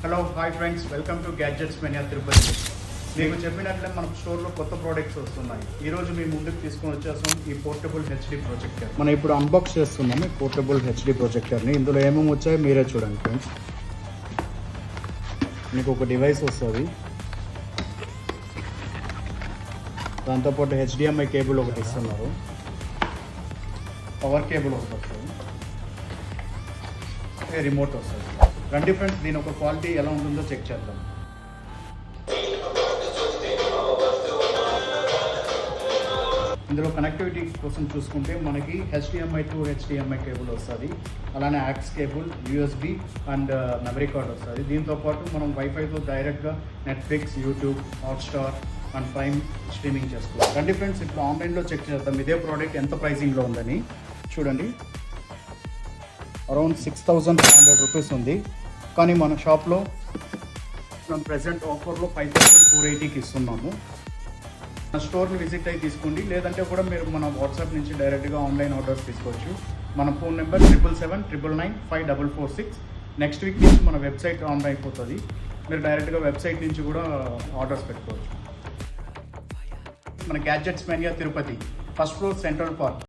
Hello hi friends, welcome to gadgets mania Tirupati. మీకు చెప్పినట్లే మన స్టోర్లో కొత్త ప్రోడక్ట్స్ వస్తున్నాయి. ఈరోజు మీ ముందుకు తీసుకొని వచ్చేస్తాం ఈ పోర్టబుల్ హెచ్డి ప్రొజెక్టర్. మనం ఇప్పుడు అన్బాక్స్ చేస్తున్నాము ఈ పోర్టబుల్ హెచ్డి ప్రొజెక్టర్ని. ఇందులో ఏమేమి వచ్చాయో మీరే చూడండి ఫ్రెండ్స్. మీకు ఒక డివైస్ వస్తుంది, దాంతోపాటు హెచ్డిఎంఐ కేబుల్ ఒకటి ఇస్తున్నారు, పవర్ కేబుల్ ఒకటి వస్తుంది, రిమోట్ వస్తుంది. రండి ఫ్రెండ్స్, దీని ఒక క్వాలిటీ ఎలా ఉంటుందో చెక్ చేద్దాం. ఇందులో కనెక్టివిటీ కోసం చూసుకుంటే మనకి హెచ్డిఎంఐ టు హెచ్డిఎంఐ కేబుల్ వస్తుంది, అలానే aux cable, USB and memory card వస్తుంది. దీంతోపాటు మనం వైఫైతో డైరెక్ట్గా Netflix, YouTube, Hotstar and Prime streaming చేసుకోవాలి. రండి ఫ్రెండ్స్, ఇప్పుడు ఆన్లైన్లో చెక్ చేద్దాం ఇదే ప్రోడక్ట్ ఎంత ప్రైసింగ్లో ఉందని. చూడండి, అరౌండ్ 6,500 రూపీస్ ఉంది. కానీ మన షాప్లో మనం ప్రజెంట్ ఆఫర్లో 5,480కి ఇస్తున్నాము. మన స్టోర్ని విజిట్ అయ్యి తీసుకోండి, లేదంటే కూడా మీరు మన వాట్సాప్ నుంచి డైరెక్ట్గా ఆన్లైన్ ఆర్డర్స్ తీసుకోవచ్చు. మన ఫోన్ నెంబర్ 777-995-446. నెక్స్ట్ వీక్ నుంచి మన వెబ్సైట్ ఆన్ అయిపోతుంది. మీరు డైరెక్ట్గా వెబ్సైట్ నుంచి కూడా ఆర్డర్స్ పెట్టుకోవచ్చు. మన gadgets mania Tirupati, first floor, central park.